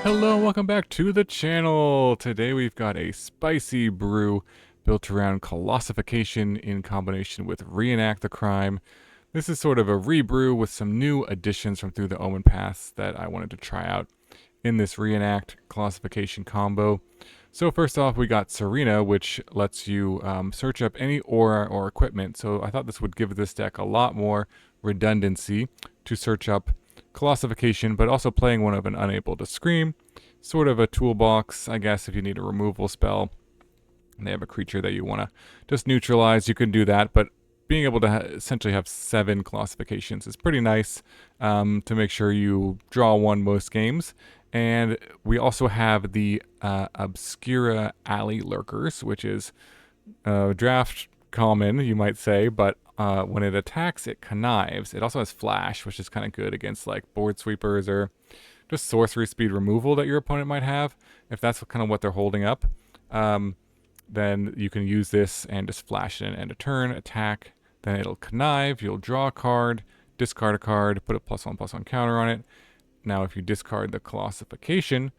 Hello and welcome back to the channel. Today we've got a spicy brew built around Colossification in combination with Reenact the Crime. This is sort of a rebrew with some new additions from Through the Omen Paths that I wanted to try out in this Reenact Colossification combo. So first off, we got Cirina, which lets you search up any aura or equipment. So I thought this would give this deck a lot more redundancy to search up Colossification, but also playing one of an Unable to Scream. Sort of a toolbox, I guess, if you need a removal spell and they have a creature that you want to just neutralize, you can do that. But being able to essentially have 7 Colossifications is pretty nice to make sure you draw one most games. And we also have the Obscura Alleylurkers, which is draft common, you might say, but when it attacks, it connives. It also has flash, which is kind of good against like board sweepers or just sorcery speed removal that your opponent might have. If that's kind of what they're holding up, then you can use this and just flash it and end a turn, attack. Then it'll connive. You'll draw a card, discard a card, put a +1/+1 counter on it. Now, if you discard the Colossification,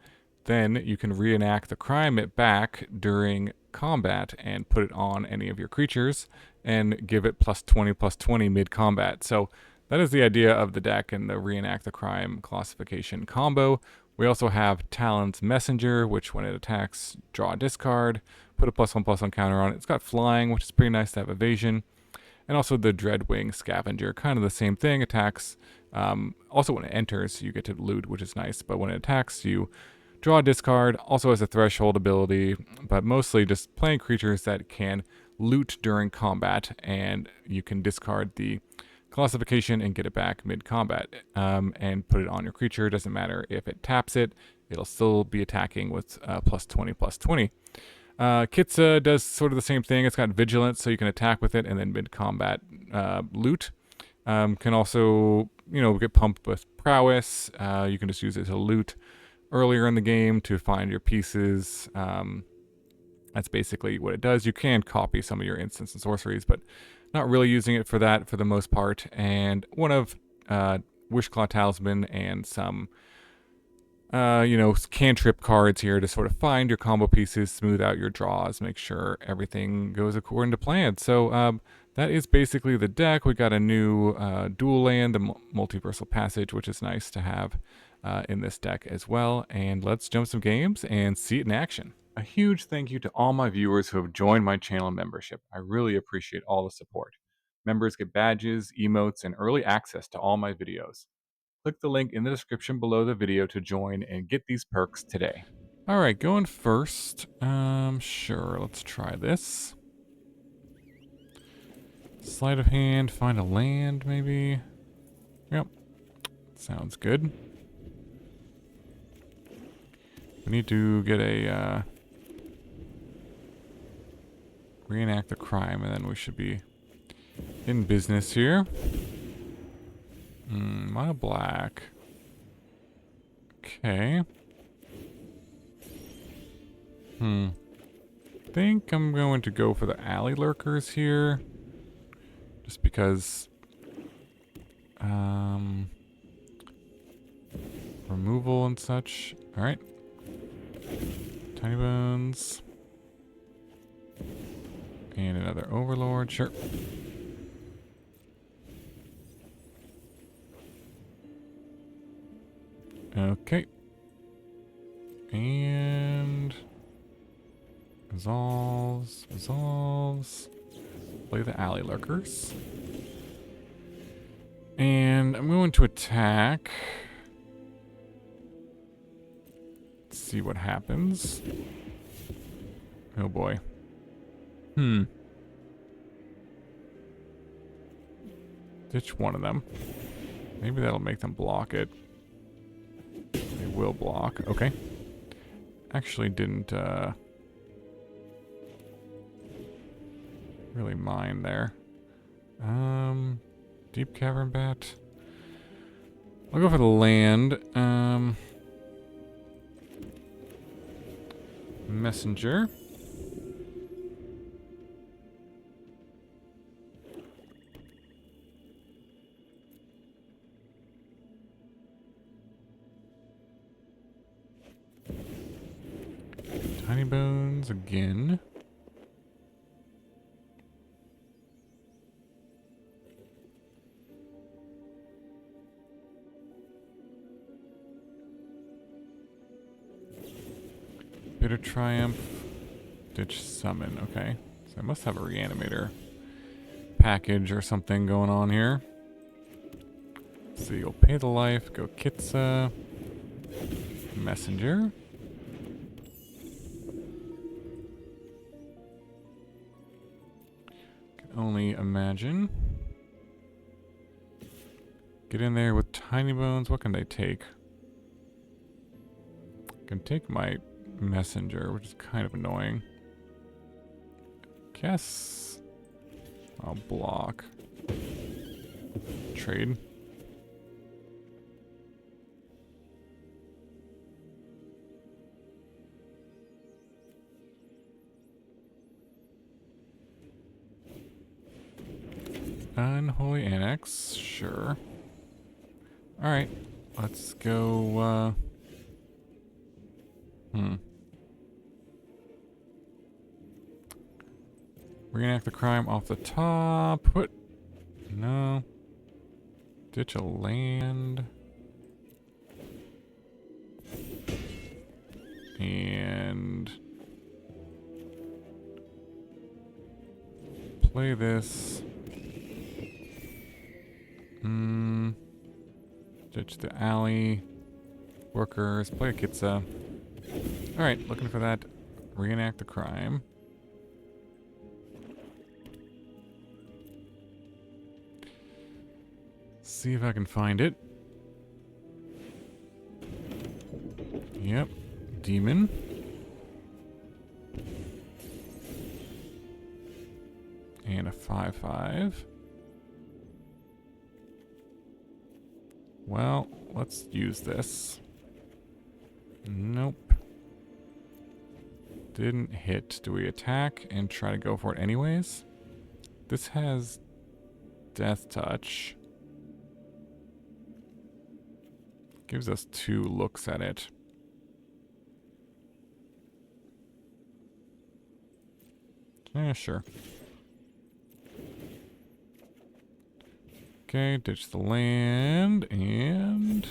then you can reenact the crime it back during combat and put it on any of your creatures and give it +20/+20 mid-combat. So that is the idea of the deck and the Reenact the Crime Colossification combo. We also have Talon's Messenger, which when it attacks, draw a discard, put a +1/+1 counter on it. It's got flying, which is pretty nice to have evasion. And also the Dreadwing Scavenger, kind of the same thing, attacks. Also when it enters, you get to loot, which is nice. But when it attacks, you draw a discard, also has a threshold ability, but mostly just playing creatures that can loot during combat, and you can discard the Colossification and get it back mid-combat and put it on your creature. Doesn't matter if it taps it, it'll still be attacking with +20/+20. Kitsa does sort of the same thing. It's got vigilance, so you can attack with it and then mid-combat loot. Can also, get pumped with prowess. You can just use it to loot earlier in the game to find your pieces. That's basically what it does. You can copy some of your instants and sorceries, but not really using it for that for the most part. And one of Wishclaw Talisman and some cantrip cards here to sort of find your combo pieces, smooth out your draws, make sure everything goes according to plan. So that is basically the deck. We got a new dual land, the Multiversal Passage, which is nice to have in this deck as well. And let's jump some games and see it in action. A huge thank you to all my viewers who have joined my channel membership. I really appreciate all the support. Members get badges, emotes, and early access to all my videos. Click the link in the description below the video to join and get these perks today. All right, going first. Sure, let's try this. Sleight of Hand, find a land, maybe. Yep, sounds good. We need to get a Reenact the Crime, and then we should be in business here. Mono black. Okay. Think I'm going to go for the Alleylurkers here. Just because removal and such. Alright. Tiny Bones. And another Overlord, sure. Okay. And resolves. Play the Alleylurkers. And I'm going to attack. Let's see what happens. Oh boy. Ditch one of them. Maybe that'll make them block it. They will block. Okay. Actually didn't really mind there. Deep-Cavern Bat. I'll go for the land. Messenger. Tiny bones again. Bitter Triumph. Ditch Summon. Okay. So I must have a reanimator package or something going on here. So you'll pay the life. Go Kitsa. Messenger. Can only imagine. Get in there with tiny bones. What can they take? Can take my messenger, which is kind of annoying. Guess I'll block. Trade. Unholy Annex, sure. Alright, let's go, Reenact the crime off the top. Put... No. Ditch a land. And... play this. Ditch the alley. Workers. Play a Kitsa. Alright, looking for that. Reenact the crime. See if I can find it. Yep. Demon. And a 5/5. Well, let's use this. Nope. Didn't hit. Do we attack and try to go for it anyways? This has Death Touch. Gives us 2 looks at it. Yeah, sure. Okay, ditch the land, and...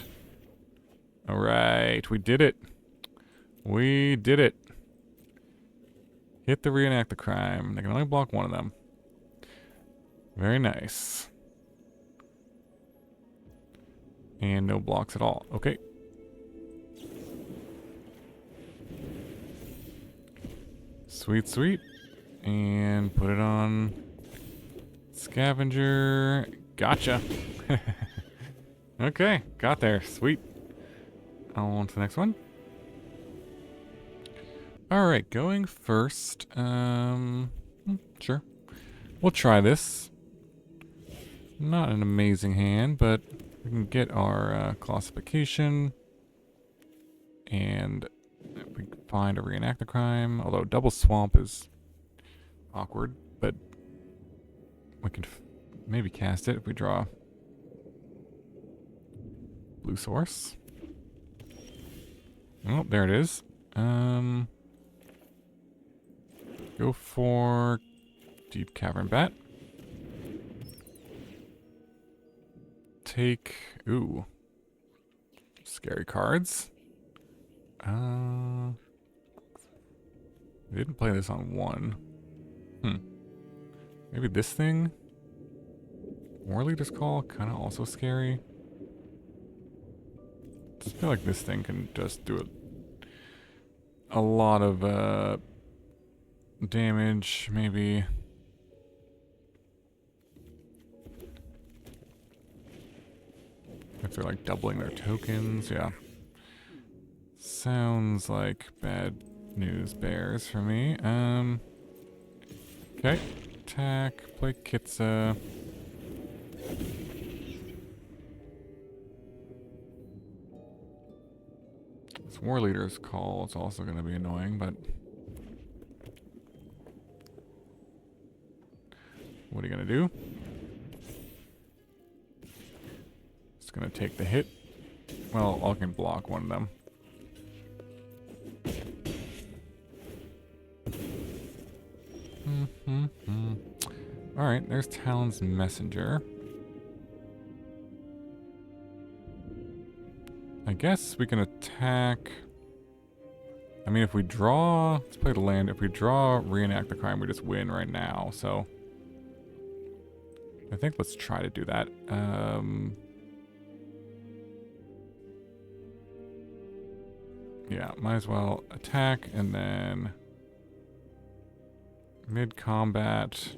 Alright, we did it. We did it. Hit the Reenact the crime. They can only block one of them. Very nice. And no blocks at all. Okay. Sweet, sweet. And put it on Scavenger. Gotcha. Okay, got there. Sweet. On to the next one. Alright, going first. Sure. We'll try this. Not an amazing hand, but we can get our Colossification. And if we can find a Reenact the crime. Although double swamp is awkward, but we can maybe cast it if we draw blue source. Oh, there it is. Go for Deep-Cavern Bat. Take... Ooh. Scary cards. We didn't play this on 1. Maybe this thing? War Leader's Call, kind of also scary. I feel like this thing can just do a lot of damage, maybe. If they're like doubling their tokens, yeah. Sounds like bad news bears for me. Okay. Attack, play Kitsa. This War Leader's Call is also going to be annoying, but... What are you going to do? It's going to take the hit. Well, I can block one of them. Alright, there's Talon's messenger. I guess we can attack... I mean, if we draw... Let's play the land. If we draw Reenact the Crime, we just win right now, so... I think let's try to do that. Yeah, might as well attack and then... Mid-combat,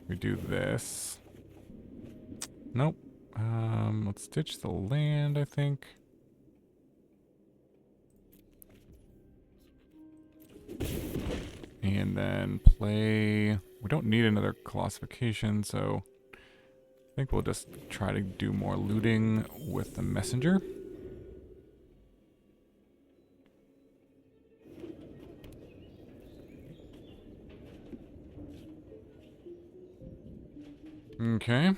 we do this. Nope. Let's ditch the land, I think. And then play... We don't need another Colossification, so... I think we'll just try to do more looting with the messenger. Okay.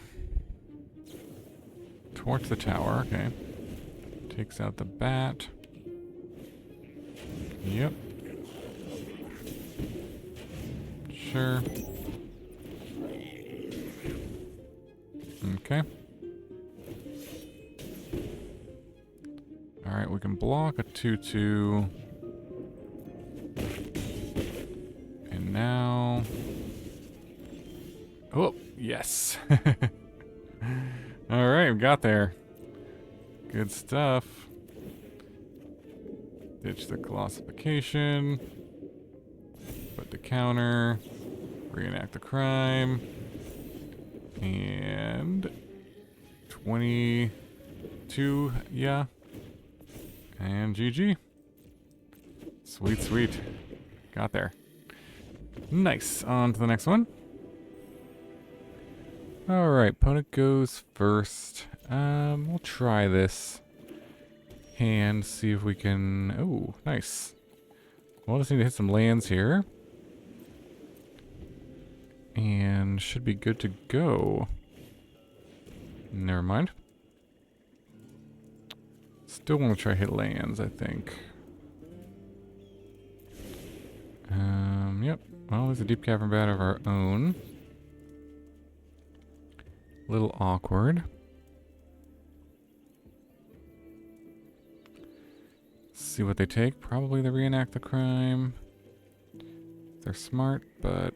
Torch the tower, okay. Takes out the bat. Yep. Sure. Okay. Alright, we can block a 2/2. And now... Oh, yes. Alright, we got there. Good stuff. Ditch the Colossification. Put the counter. Reenact the crime. And 22, yeah. And GG. Sweet, sweet. Got there. Nice. On to the next one. Alright, opponent goes first. We'll try this hand, see if we can... Oh, nice. We'll just need to hit some lands here. And should be good to go. Never mind. Still want to try hit lands, I think. Yep. Well, there's a Deep-Cavern Bat of our own. A little awkward. See what they take. Probably the Reenact the Crime. They're smart, but...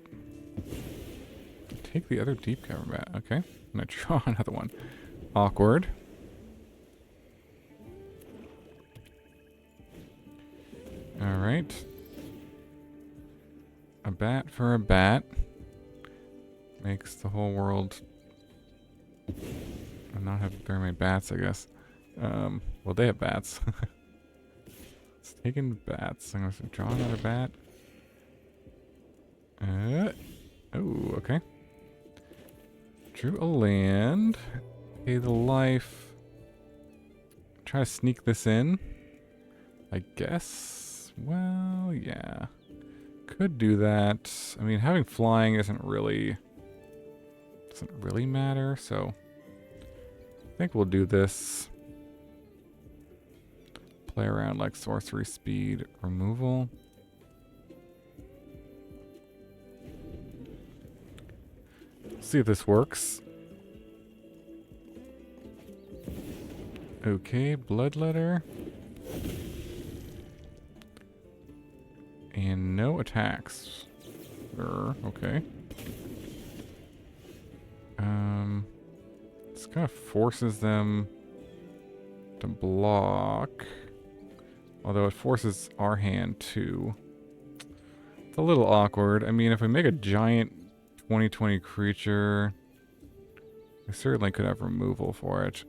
Take the other Deep-Cavern Bat. Okay. I'm gonna draw another one. Awkward. Alright. A bat for a bat. Makes the whole world... not have very many bats, I guess. Well, they have bats. It's taking bats. I'm going to draw another bat. Oh, okay. Drew a land. Pay the life. Try to sneak this in. I guess. Well, yeah. Could do that. I mean, having flying doesn't really matter, so I think we'll do this. Play around like sorcery speed removal. See if this works. Okay, bloodletter. And no attacks. Okay. This kind of forces them to block. Although it forces our hand too. It's a little awkward. I mean, if we make a giant 20/20 creature, we certainly could have removal for it.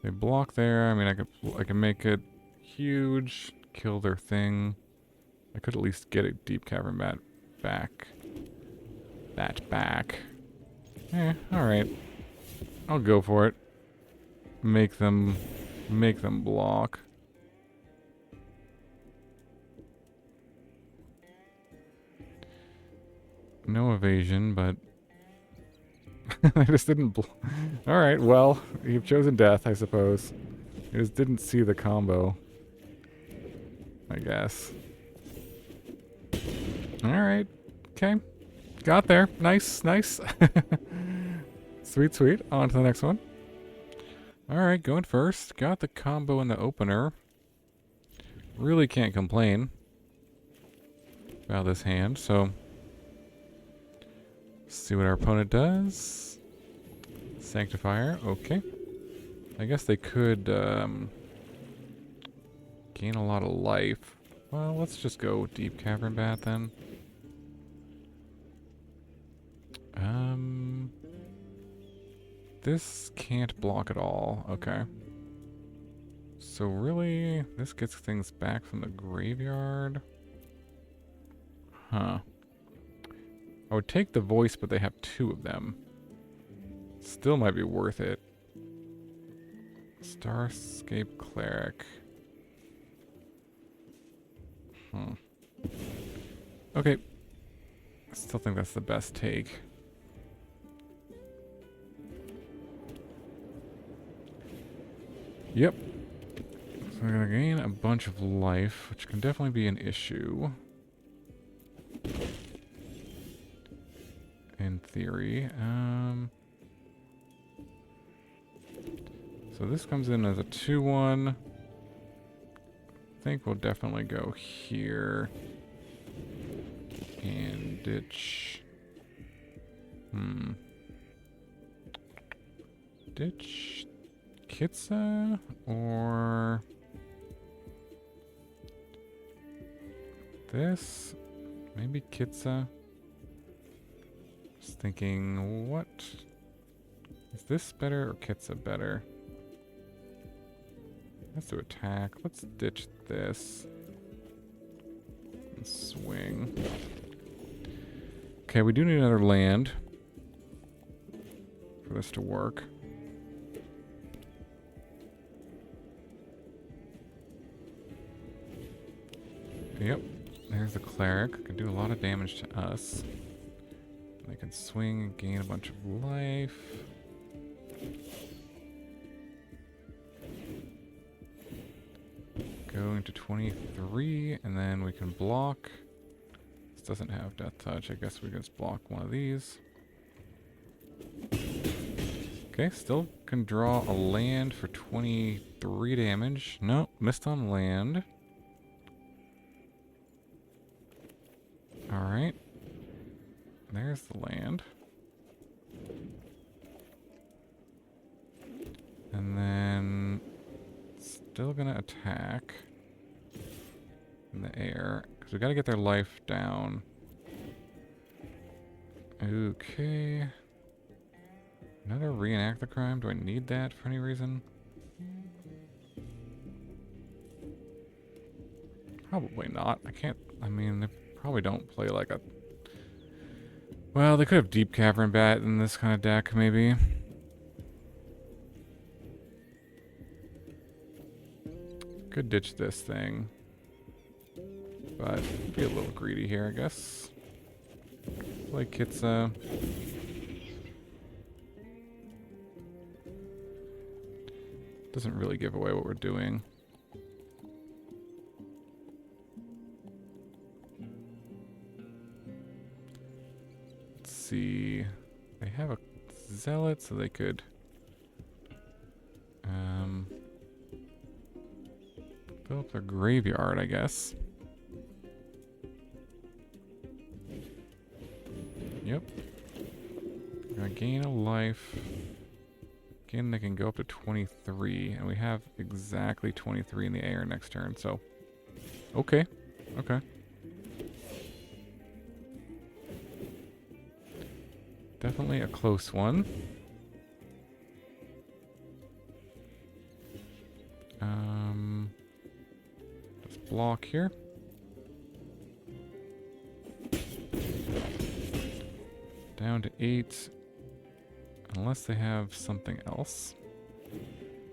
They block there. I mean, I can make it huge, kill their thing. I could at least get a Deep-Cavern Bat back. Back. Alright. I'll go for it. Make them block. No evasion, but I just didn't. Alright, well, you've chosen death, I suppose. I just didn't see the combo. I guess. Alright. Okay. Got there. Nice, nice. Sweet, sweet. On to the next one. Alright, going first. Got the combo in the opener. Really can't complain about this hand, so see what our opponent does. Sanctifier, okay. I guess they could gain a lot of life. Well, let's just go Deep-Cavern Bat then. This can't block at all. Okay. So really, this gets things back from the graveyard. Huh. I would take the voice, but they have 2 of them. Still might be worth it. Starscape Cleric. Okay. I still think that's the best take. Yep. So we're gonna gain a bunch of life, which can definitely be an issue. In theory. So this comes in as a 2-1. I think we'll definitely go here. And ditch. Ditch Kitsa or this? Maybe Kitsa. Just thinking, what? Is this better or Kitsa better? Let's do attack. Let's ditch this. And swing. Okay, we do need another land for this to work. Yep, there's the cleric. Can do a lot of damage to us. They can swing and gain a bunch of life. Going to 23, and then we can block. This doesn't have Death Touch. I guess we can just block one of these. Okay, still can draw a land for 23 damage. Nope, missed on land. Alright. There's the land. And then still gonna attack in the air, because we gotta get their life down. Okay. Another Reenact the Crime. Do I need that for any reason? Probably not. I mean, they probably don't play like a... Well, they could have Deep-Cavern Bat in this kind of deck, maybe. Could ditch this thing. But be a little greedy here, I guess. Play Kitsa. Doesn't really give away what we're doing. Let's see. They have a zealot, so they could fill up their graveyard, I guess. Yep. Gonna gain a life. Again, they can go up to 23, and we have exactly 23 in the air next turn, so... Okay. Okay. Definitely a close one. Just block here. Down to 8. Unless they have something else.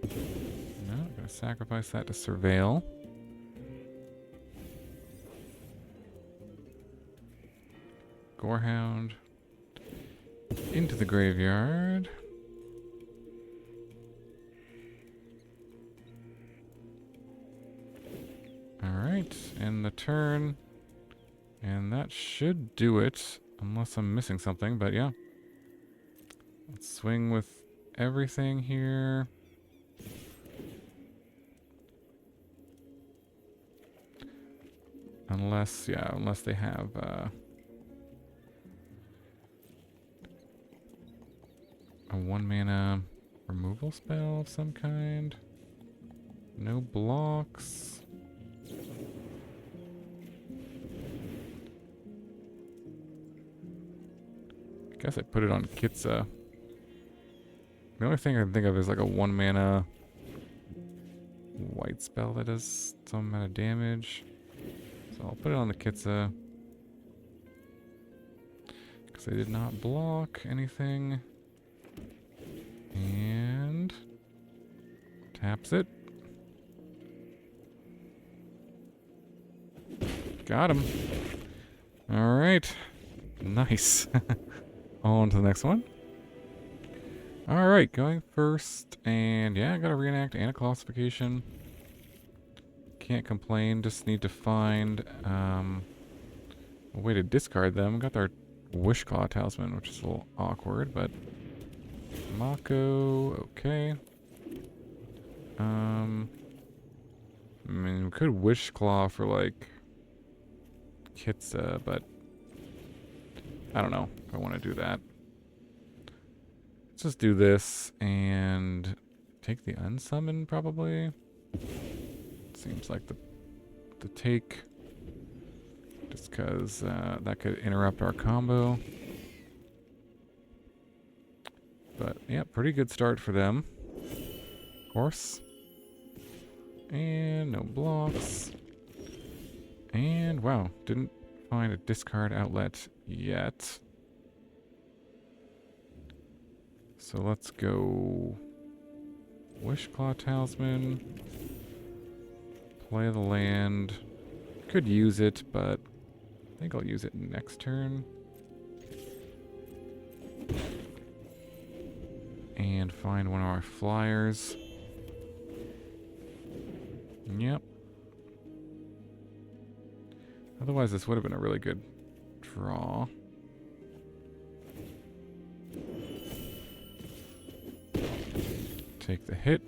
No, I'm gonna sacrifice that to Surveil. Gorehound. into the graveyard. Alright, end the turn. And that should do it, unless I'm missing something, but yeah. Let's swing with everything here. Unless they have a 1-mana removal spell of some kind. No blocks. Guess I put it on Kitsa. The only thing I can think of is like a 1-mana white spell that does some amount of damage. So I'll put it on the Kitsa. Because I did not block anything. And taps it. Got him. Alright. Nice. On to the next one. Alright, going first. And yeah, I got a Reenact and a Colossification. Can't complain, just need to find a way to discard them. Got our Wishclaw Talisman, which is a little awkward, but Mako, okay. I mean, we could Wishclaw for like Kitsa, but I don't know if I want to do that. Let's just do this and take the unsummon probably. Seems like the take, just because that could interrupt our combo. But yeah, pretty good start for them. Of course. And no blocks. And wow, didn't find a discard outlet yet. So let's go Wishclaw Talisman. Play the land. Could use it, but I think I'll use it next turn. And find one of our flyers. Yep. Otherwise, this would have been a really good draw. Take the hit.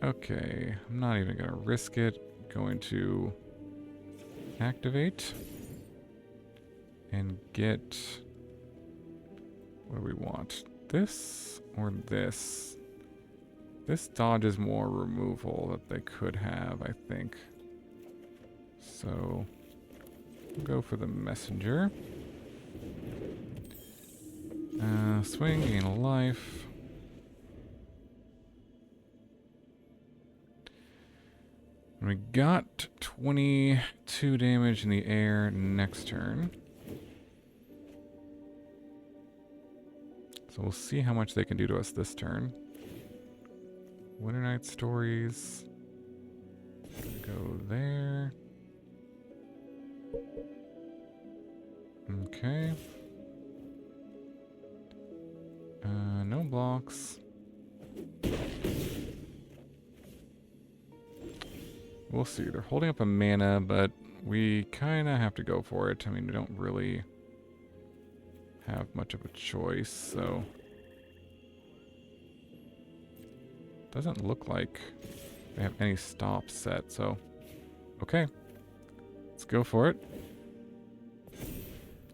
Okay, I'm not even going to risk it. Going to activate and get, what do we want? This or this? This dodges more removal that they could have, I think. So, we'll go for the messenger. Swing, gain a life. We got 22 damage in the air next turn. So we'll see how much they can do to us this turn. Winter Night Stories. Go there. Okay. No blocks. We'll see. They're holding up a mana, but we kind of have to go for it. I mean, we don't really have much of a choice, so... Doesn't look like they have any stops set, so... Okay. Let's go for it.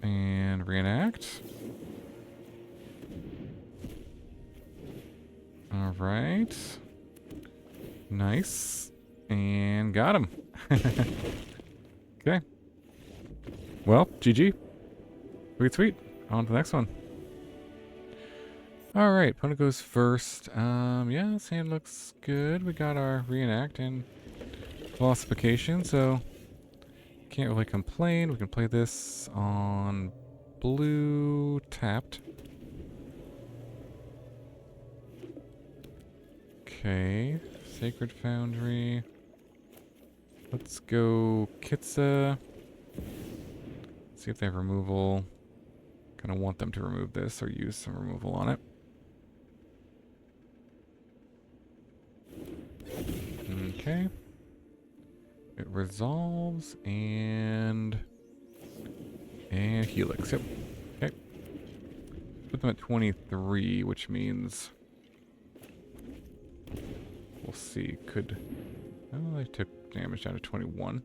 And reenact. Alright. Nice. And got him. Okay. Well, GG. Sweet, sweet. On to the next one. Alright, opponent goes first. Yeah, this hand looks good. We got our reenact and Colossification, so can't really complain. We can play this on blue tapped. Okay, Sacred Foundry. Let's go Kitsa. See See if they have removal. Kind of want them to remove this or use some removal on it. Okay. It resolves and Helix. Yep. Okay. Put them at 23, which means we'll see. Could they took damage down to 21.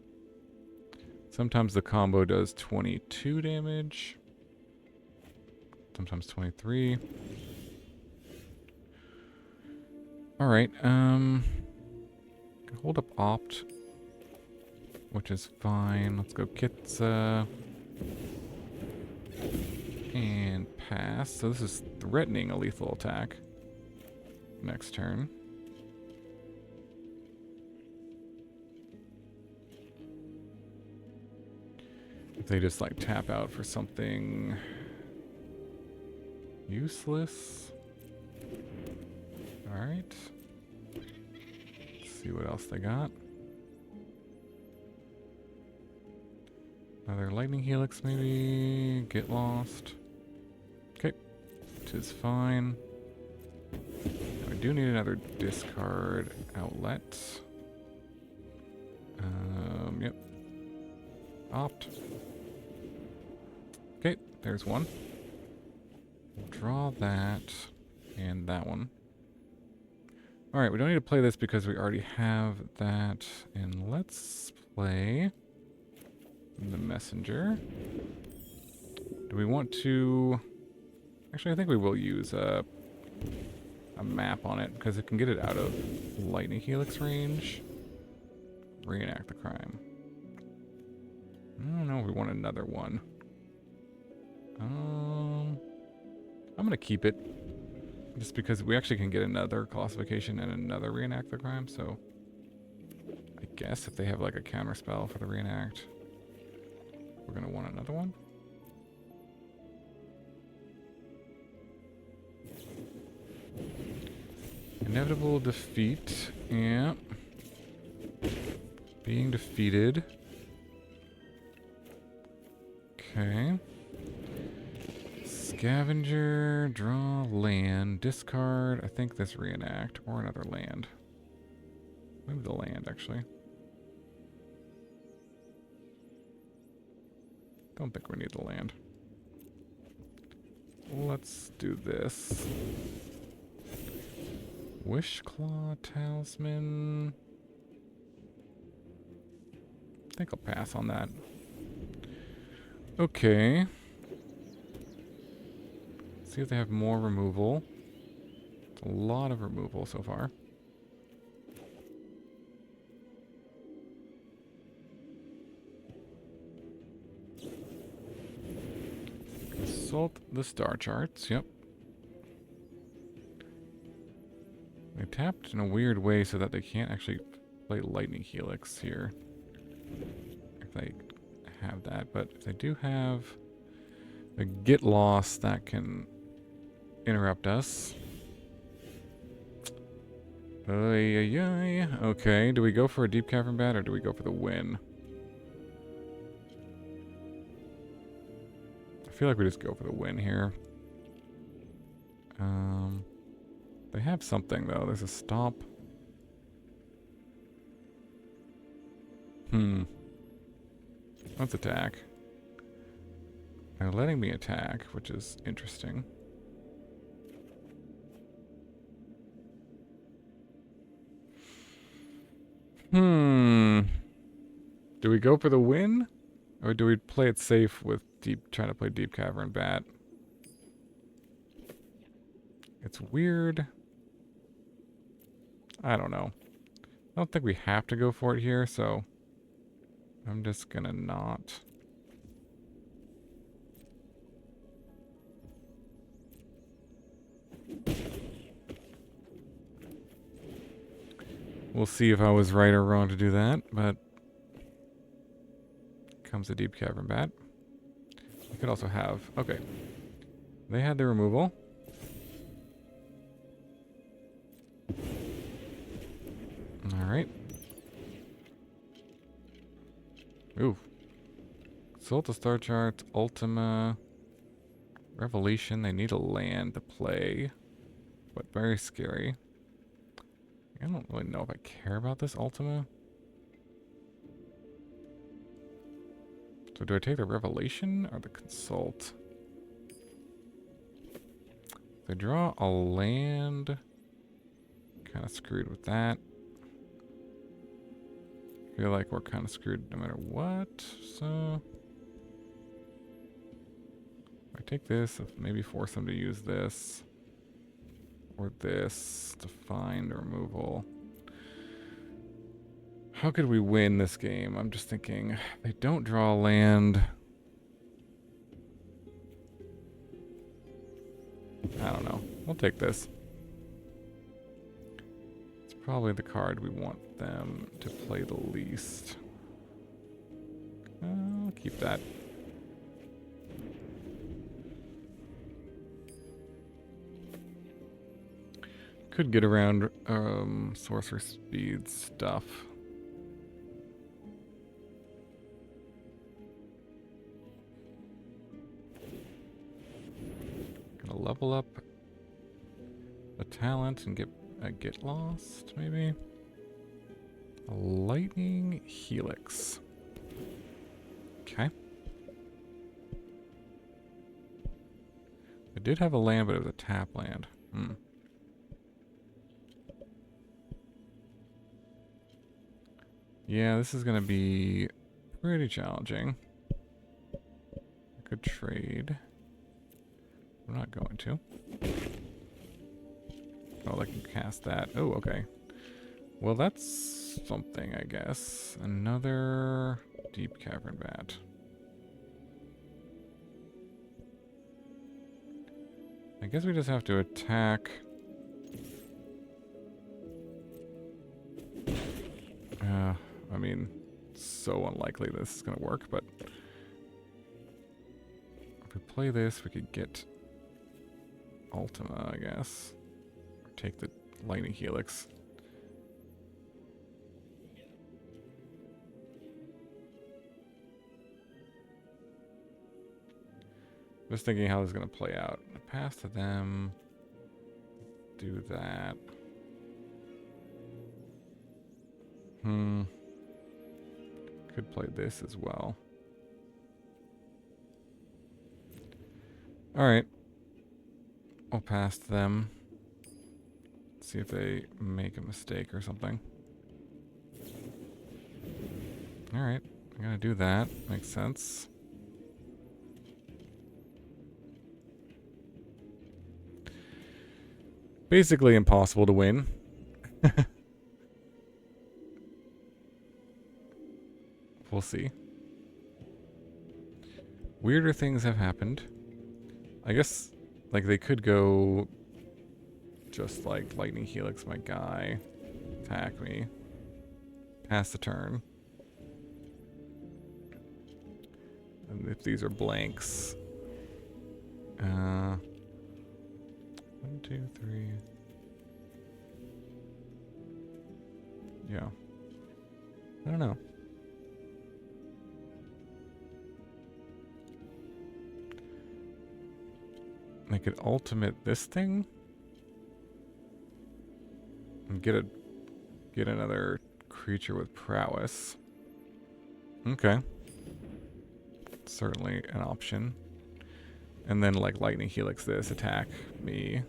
Sometimes the combo does 22 damage. Sometimes 23. Alright, hold up opt, which is fine. Let's go Kitsa. And pass. So this is threatening a lethal attack. Next turn. If they just like tap out for something useless. Alright. Let's see what else they got. Another lightning helix maybe. Get lost. Okay. Which is fine. I do need another discard outlet. Yep. Opt. Okay, there's one. Draw that and that one. Alright, we don't need to play this because we already have that. And let's play the messenger. Do we want to... Actually, I think we will use a map on it because it can get it out of lightning helix range. Reenact the crime. I don't know if we want another one. I'm gonna keep it just because we actually can get another Colossification and another Reenact the crime, so I guess if they have like a counter spell for the Reenact, we're gonna want another one. Inevitable defeat. Yeah. Being defeated. Okay. Scavenger, draw land, discard, I think this Reenact, or another land. Maybe the land, actually. Don't think we need the land. Let's do this. Wishclaw Talisman. I think I'll pass on that. Okay. See if they have more removal. It's a lot of removal so far. Consult the star charts. Yep. They tapped in a weird way so that they can't actually play Lightning Helix here. If they have that. But if they do have a Get Lost, that can interrupt us. Okay, do we go for a Deep-Cavern Bat or do we go for the win? I feel like we just go for the win here. They have something though. There's a stop. Let's attack. They're letting me attack, which is interesting. Do we go for the win? Or do we play it safe with trying to play Deep-Cavern Bat? It's weird. I don't know. I don't think we have to go for it here, so I'm just gonna not. We'll see if I was right or wrong to do that, but comes a Deep-Cavern Bat. You could also have, okay. They had the removal. Alright. Ooh. Consult the star chart, Ultima, Revelation. They need a land to play, but very scary. I don't really know if I care about this Ultima. So do I take the Revelation or the Consult? If I draw a land, kind of screwed with that. Feel like we're kind of screwed no matter what, so I take this, maybe force them to use this or this to find removal. How could we win this game? I'm just thinking, they don't draw land. I don't know. We'll take this. It's probably the card we want them to play the least. I'll keep that. Could get around sorcerer speed stuff. Gonna level up a talent and get lost, maybe. A lightning helix. Okay. I did have a land, but it was a tap land. Yeah, this is gonna be pretty challenging. I could trade. I'm not going to. Oh, I can cast that. Oh, okay. Well, that's something, I guess. Another Deep-Cavern Bat. I guess we just have to attack. I mean, so unlikely this is going to work, but if we play this, we could get Ultima, I guess. Or take the Lightning Helix. Just thinking how this is going to play out. Pass to them. Do that. Could play this as well. Alright. I'll pass to them. See if they make a mistake or something. Alright. I'm gonna do that. Makes sense. Basically impossible to win. We'll see. Weirder things have happened. I guess, like, they could go just like Lightning Helix my guy, attack me, pass the turn. And if these are blanks, 1, 2, 3. Yeah. I don't know. I could ultimate this thing and get another creature with prowess. Okay. Certainly an option. And then like Lightning Helix this, attack me.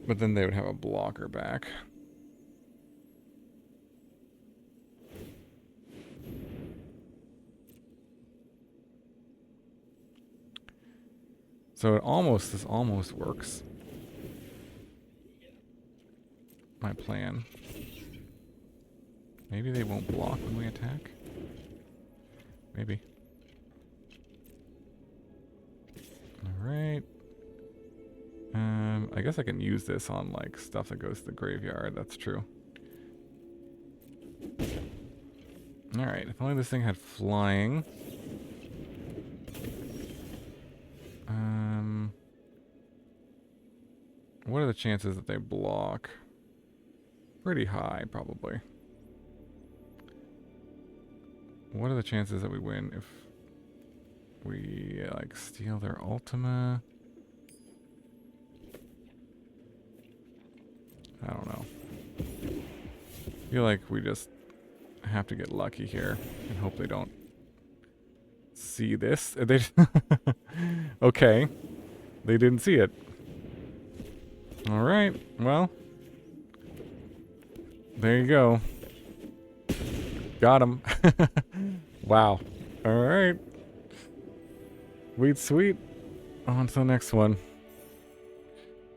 But then they would have a blocker back. So this almost works. My plan. Maybe they won't block when we attack. Maybe. Alright. I guess I can use this on like stuff that goes to the graveyard, that's true. Alright, if only this thing had flying. What are the chances that they block? Pretty high, probably. What are the chances that we win if we, like, steal their Ultima? I don't know. I feel like we just have to get lucky here and hope they don't see this. They okay. They didn't see it. Alright, well. There you go. Got him. Wow. Alright. Sweet. On to the next one.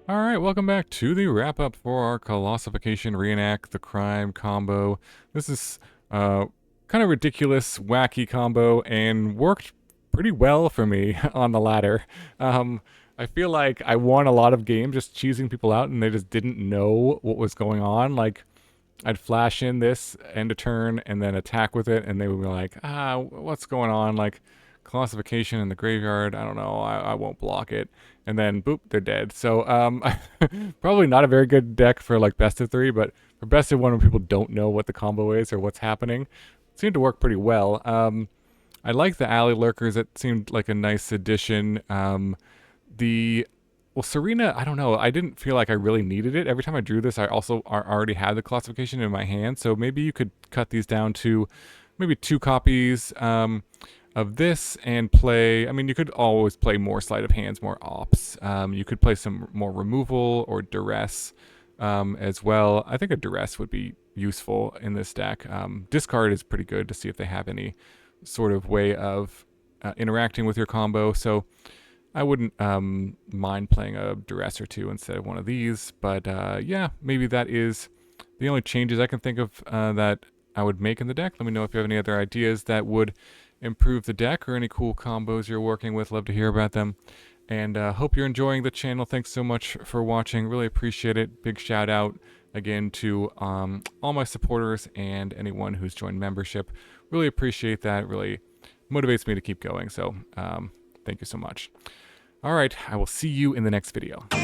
Alright, welcome back to the wrap-up for our Colossification Reenact the Crime combo. This is kind of ridiculous, wacky combo, and worked pretty well for me on the ladder. I feel like I won a lot of games just cheesing people out, and they just didn't know what was going on. Like, I'd flash in this, end a turn, and then attack with it, and they would be like, what's going on? Like, Colossification in the graveyard, I don't know, I won't block it. And then, boop, they're dead. So, probably not a very good deck for, like, best of 3, but for best of 1 when people don't know what the combo is or what's happening, it seemed to work pretty well. I like the Alleylurkers. It seemed like a nice addition. Well, Cirina, I don't know. I didn't feel like I really needed it. Every time I drew this, I also already had the Colossification in my hand, so maybe you could cut these down to maybe 2 copies of this and play, I mean, you could always play more Sleight of Hands, more Ops. You could play some more Removal or Duress as well. I think a Duress would be useful in this deck. Discard is pretty good to see if they have any sort of way of interacting with your combo, so I wouldn't mind playing a Duress or 2 instead of one of these, but yeah, maybe that is the only changes I can think of that I would make in the deck. Let me know if you have any other ideas that would improve the deck or any cool combos you're working with. Love to hear about them. And hope you're enjoying the channel. Thanks so much for watching. Really appreciate it. Big shout out again to all my supporters and anyone who's joined membership. Really appreciate that. Really motivates me to keep going. So thank you so much. All right, I will see you in the next video.